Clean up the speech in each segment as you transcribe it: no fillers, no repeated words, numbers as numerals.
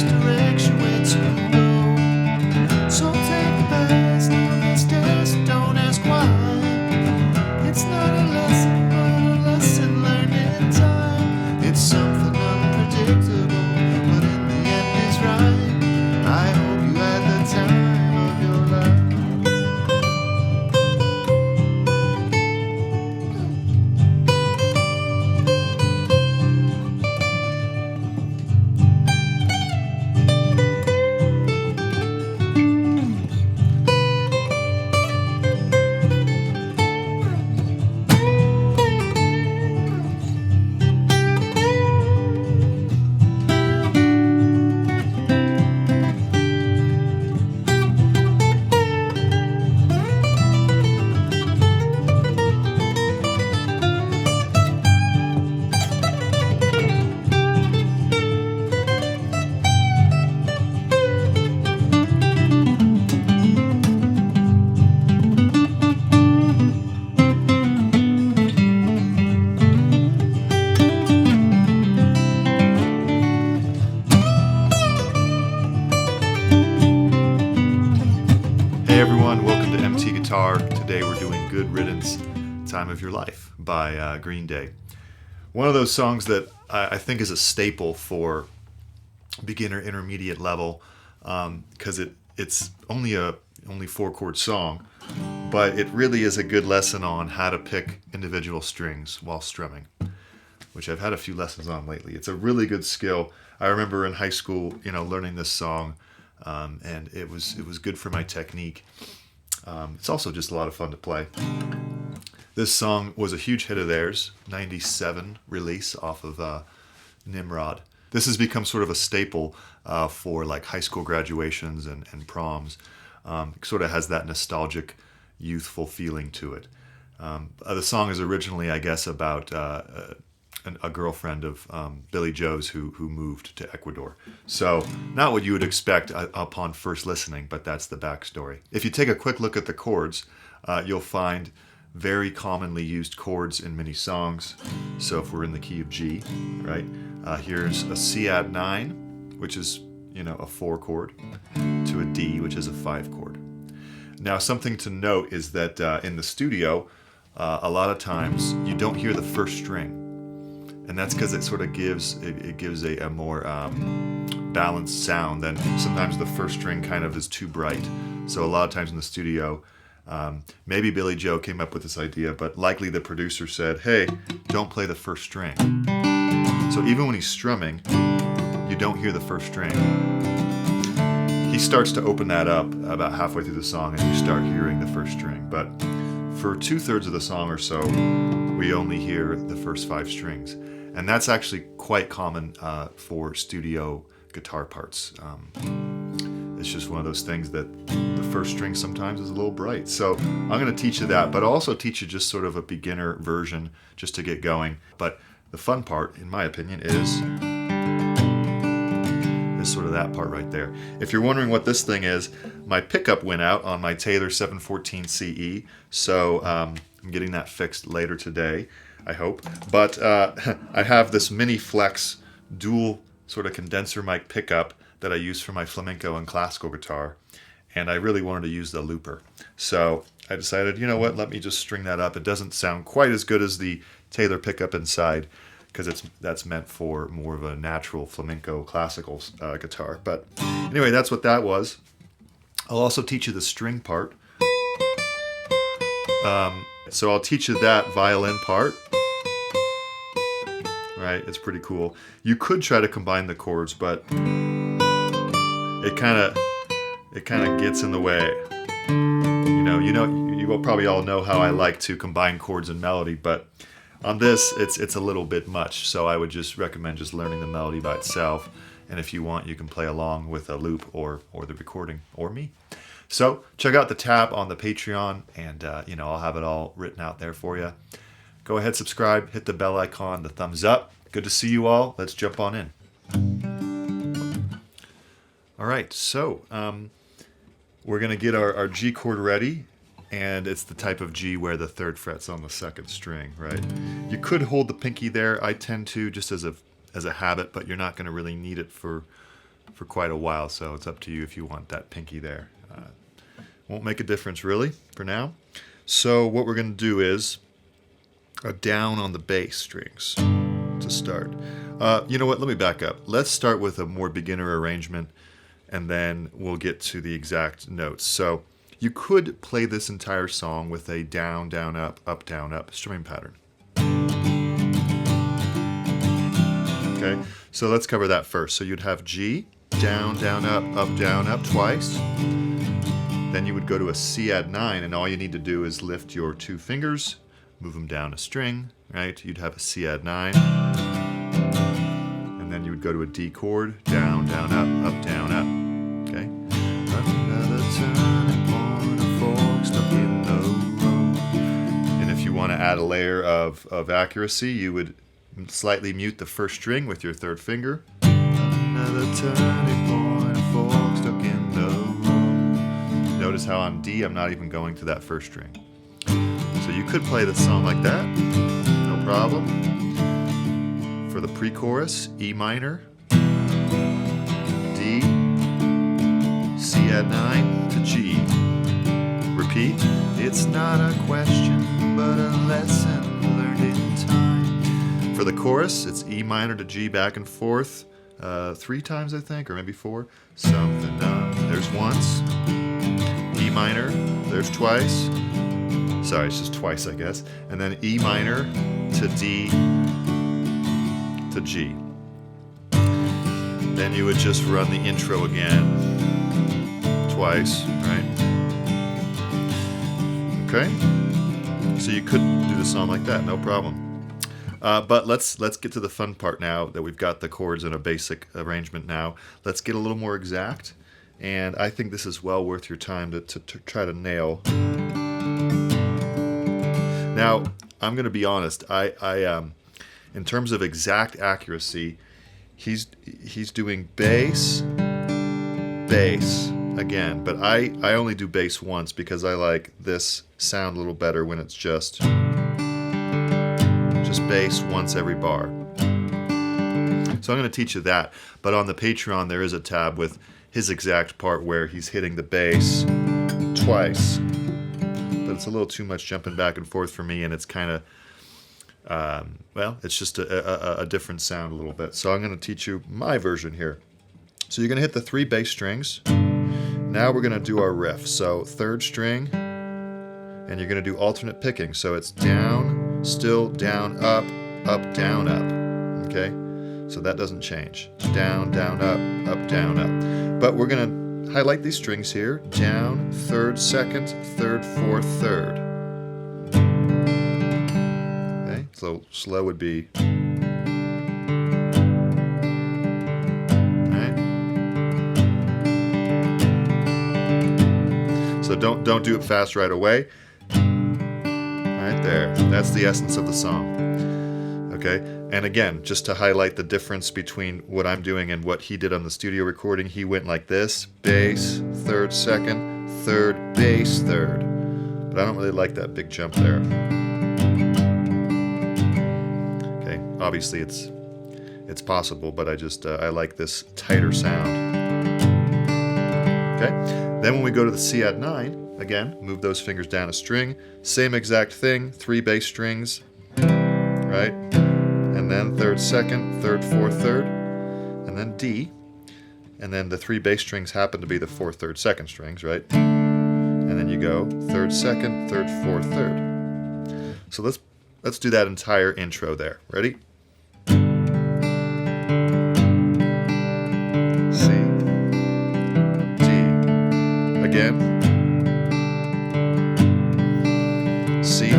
direction where to go. So take the best of this test, don't ask why. It's not a lesson, but a lesson learned in time. It's something unpredictable, but in the end is right. I hope you had the time of your life. Hey everyone, welcome to MT Guitar. Today we're doing Good Riddance, Time of Your Life by Green Day. One of those songs that I think is a staple for beginner intermediate level because it's only 4-chord song, but it really is a good lesson on how to pick individual strings while strumming, which I've had a few lessons on lately. It's a really good skill. I remember in high school, learning this song. And it was good for my technique. It's also just a lot of fun to play. This song was a huge hit of theirs, 97 release off of Nimrod. This has become sort of a staple for like high school graduations and proms. It sort of has that nostalgic, youthful feeling to it. The song is originally, I guess, about a girlfriend of Billy Joe's who moved to Ecuador. So not what you would expect upon first listening, but that's the backstory. If you take a quick look at the chords, you'll find very commonly used chords in many songs. So if we're in the key of G, right, here's a C add 9, which is a 4-chord, to a D, which is a 5-chord. Now something to note is that in the studio, a lot of times you don't hear the first string. And that's because it sort of gives a more balanced sound. Than sometimes the first string kind of is too bright. So a lot of times in the studio, maybe Billy Joe came up with this idea, but likely the producer said, hey, don't play the first string. So even when he's strumming, you don't hear the first string. He starts to open that up about halfway through the song and you start hearing the first string. But for 2/3 of the song or so, we only hear the first 5 strings. And that's actually quite common for studio guitar parts. It's just one of those things that the first string sometimes is a little bright. So I'm going to teach you that, but I'll also teach you just sort of a beginner version just to get going. But the fun part, in my opinion, is sort of that part right there. If you're wondering what this thing is, my pickup went out on my Taylor 714 CE, so I'm getting that fixed later today, I hope. But I have this mini flex dual sort of condenser mic pickup that I use for my flamenco and classical guitar, and I really wanted to use the looper. So I decided, you know what, let me just string that up. It doesn't sound quite as good as the Taylor pickup inside, because that's meant for more of a natural flamenco classical guitar. But anyway, that's what that was. I'll also teach you the string part. So I'll teach you that violin part. Right, it's pretty cool. You could try to combine the chords, but it kind of gets in the way. You will probably all know how I like to combine chords and melody, but on this, it's a little bit much, so I would just recommend just learning the melody by itself. And if you want, you can play along with a loop or the recording or me. So check out the tab on the Patreon, and I'll have it all written out there for you. Go ahead, subscribe, hit the bell icon, the thumbs up. Good to see you all. Let's jump on in. All right, so we're going to get our G chord ready. And it's the type of G where the 3rd fret's on the 2nd string, right? You could hold the pinky there. I tend to, just as a habit, but you're not going to really need it for for quite a while, so it's up to you if you want that pinky there. Won't make a difference really for now. So what we're going to do is a down on the bass strings to start. You know what? Let me back up. Let's start with a more beginner arrangement, and then we'll get to the exact notes. So you could play this entire song with a down, down, up, down, up strumming pattern. Okay, so let's cover that first. So you'd have G, down, down, up twice. Then you would go to a C add 9, and all you need to do is lift your two fingers, move them down a string, right? You'd have a C add 9. And then you would go to a D chord, down, down, up, down, up. Okay? Another turning point, a fork stuck in the road. And if you want to add a layer of accuracy, you would slightly mute the first string with your third finger. Another turning point, a fork stuck in the road. Notice how on D I'm not even going to that first string. So you could play the song like that, no problem. For the pre-chorus, E minor, D, C add 9 to G. Repeat, it's not a question, but a lesson learned in time. For the chorus, it's E minor to G back and forth, 3 times I think, or maybe 4. Something done. There's once. E minor, there's twice. Sorry, it's just twice, I guess. And then E minor to D to G. Then you would just run the intro again, twice, right? Okay? So you could do the song like that, no problem. But let's get to the fun part now that we've got the chords in a basic arrangement now. Let's get a little more exact. And I think this is well worth your time to try to nail. Now, I'm going to be honest. I in terms of exact accuracy, he's doing bass, bass again. But I only do bass once because I like this sound a little better when it's just bass once every bar. So I'm going to teach you that. But on the Patreon, there is a tab with his exact part where he's hitting the bass twice. But it's a little too much jumping back and forth for me, and it's kind of, well, it's just a different sound a little bit. So I'm going to teach you my version here. So you're going to hit the 3 bass strings. Now we're going to do our riff. So 3rd string, and you're going to do alternate picking. So it's down, still, down, up, down, up. Okay? So that doesn't change. Down, down, up, down, up. But we're going to highlight these strings here. Down, 3rd, 2nd, 3rd, 4th, 3rd. Okay, so slow would be. Right. So don't do it fast right away. Right there. That's the essence of the song. Okay, and again, just to highlight the difference between what I'm doing and what he did on the studio recording, he went like this: bass, 3rd, 2nd, 3rd, bass, 3rd. But I don't really like that big jump there. Okay, obviously it's possible, but I like this tighter sound. Okay, then when we go to the C add 9, again, move those fingers down a string, same exact thing, 3 bass strings, right? And then 3rd, 2nd, 3rd, 4th, 3rd, and then D, and then the 3 bass strings happen to be the 4th, 3rd, 2nd strings, right? And then you go 3rd, 2nd, 3rd, 4th, 3rd. So let's do that entire intro there. Ready? C, D, again. C,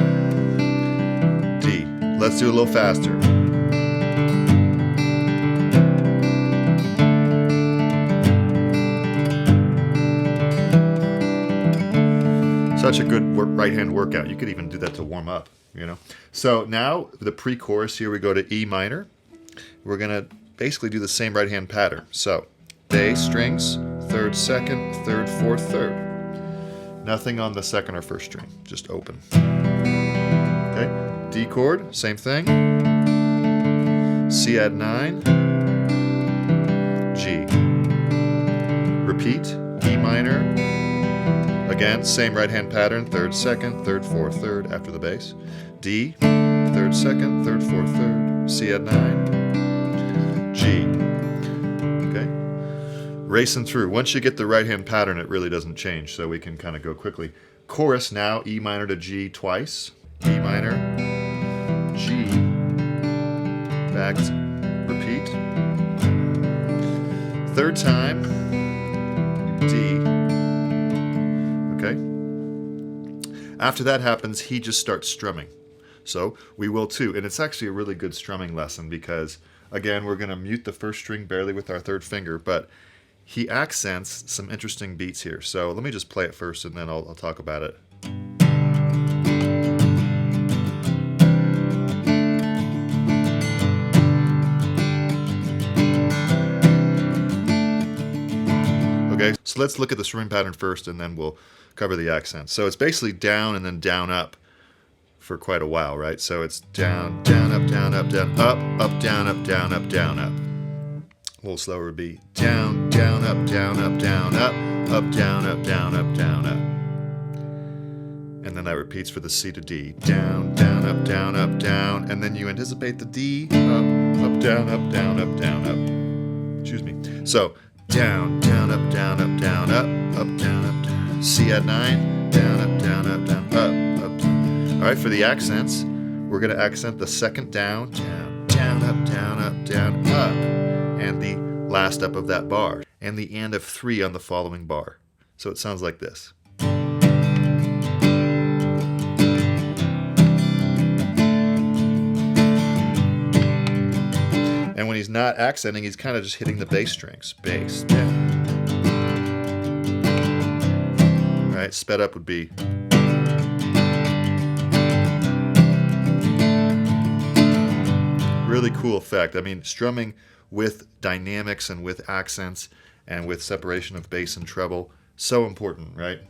D. Let's do it a little faster. Such a good right hand workout. You could even do that to warm up, you know. So now the pre-chorus here, we go to E minor. We're going to basically do the same right hand pattern. So bass strings, 3rd, 2nd, 3rd, 4th, 3rd. Nothing on the 2nd or 1st string, just open. Okay, D chord, same thing. C add 9, G. minor. Again, same right hand pattern, third, second, third, fourth, third after the bass. D, third, second, third, fourth, third. C add 9. G. Okay? Racing through. Once you get the right hand pattern, it really doesn't change, so we can kind of go quickly. Chorus now, E minor to G twice. E minor, G, back, repeat. Third time, D. Okay? After that happens, he just starts strumming. So we will too. And it's actually a really good strumming lesson because, again, we're going to mute the first string barely with our third finger, but he accents some interesting beats here. So let me just play it first and then I'll talk about it. Okay, so let's look at the strumming pattern first and then we'll cover the accents. So it's basically down and then down up for quite a while, right? So it's down, down, up, down, up, down, up, down, up, down, up, down, up. A little slower would be down, down, up, down, up, down, up, down, up, down, up, down, up. And then that repeats for the C to D. Down, down, up, down, up, down. And then you anticipate the D, up, down, up, down, up, down, up. Excuse me. So down, down, up, down, up, down, up, down, up, down. C at 9, down, up, down, up, down, up, down. All right, for the accents, we're going to accent the second down, down, down, up, down, up, down, up, and the last up of that bar, and the and of 3 on the following bar. So it sounds like this. And when he's not accenting, he's kind of just hitting the bass strings. Bass, down. Right, sped up would be. Really cool effect. I mean, strumming with dynamics and with accents and with separation of bass and treble, so important, right?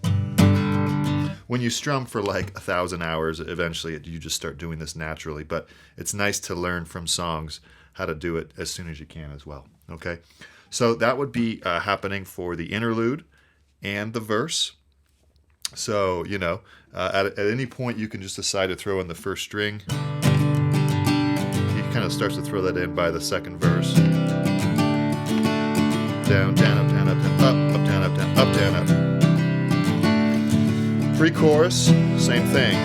When you strum for like 1,000 hours, eventually you just start doing this naturally, but it's nice to learn from songs how to do it as soon as you can as well, okay? So that would be happening for the interlude and the verse. So, you know, at any point you can just decide to throw in the first string. He kind of starts to throw that in by the second verse. Down, down, up, down, up, down, up, down, up, down, up, down, up. Pre-chorus, same thing.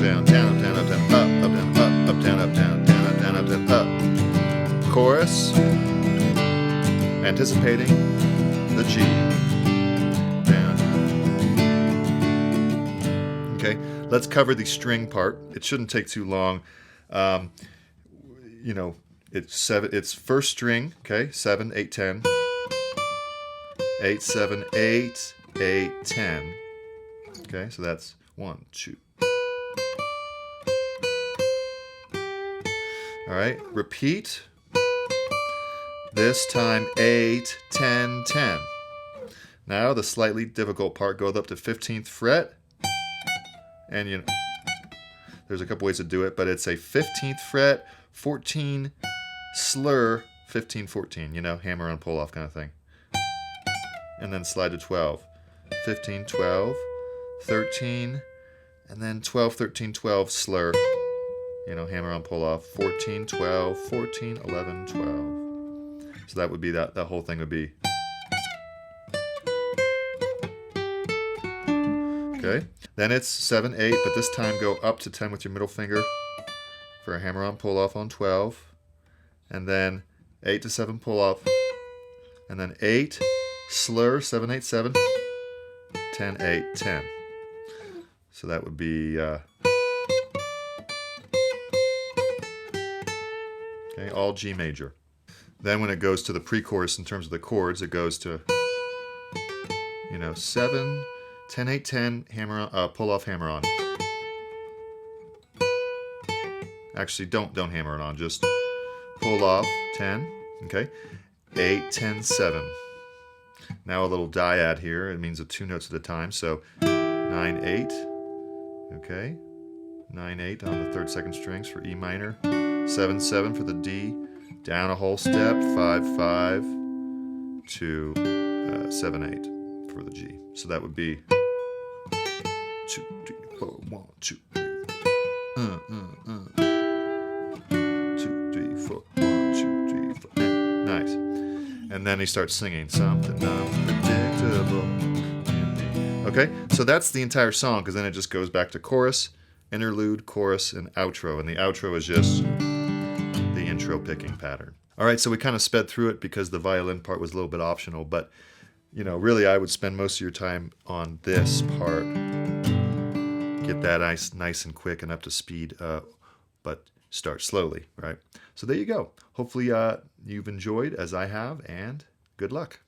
Down, down, up, down, up, down, up, down, up, down, up, down, down, up, down, up, down, up. Chorus, anticipating the G. Down. Okay, let's cover the string part. It shouldn't take too long. You know, it's first string, okay, 7, 8, 10. 8, 7, 8, 8, 10. Okay, so that's 1, 2. All right, repeat. This time 8, 10, 10. Now the slightly difficult part goes up to 15th fret. And you know, there's a couple ways to do it, but it's a 15th fret, 14 slur, 15, 14, you know, hammer on pull off kind of thing. And then slide to 12. 15, 12, 13, and then 12, 13, 12 slur. You know, hammer on pull off. 14, 12, 14, 11, 12. So that would be that whole thing would be. Okay. Then it's 7, 8, but this time go up to 10 with your middle finger for a hammer on pull off on 12. And then 8 to 7 pull off. And then 8 slur, 7, 8, 7. 10, 8, 10. So that would be okay, all G major. Then when it goes to the pre-chorus in terms of the chords, it goes to, you know, 7, 10, 8, 10, hammer on, pull off, hammer on. Actually, don't hammer it on, just pull off, 10, okay? 8, 10, 7. Now a little dyad here, it means 2 notes at a time, so 9, 8, okay? 9, 8 on the 3rd, 2nd strings for E minor, 7, 7 for the D, down a whole step, 5, 5, to 7/8 for the G. So that would be 2, 3, 4, 1, 2, 3. 2, 3, 4, 1, 2, 3, 4. Nice. And then he starts singing something unpredictable. Okay, so that's the entire song, because then it just goes back to chorus, interlude, chorus, and outro. And the outro is just the intro picking pattern. All right, so we kind of sped through it because the violin part was a little bit optional, but really I would spend most of your time on this part. Get that nice and quick and up to speed, but start slowly, right? So there you go. Hopefully you've enjoyed as I have, and good luck.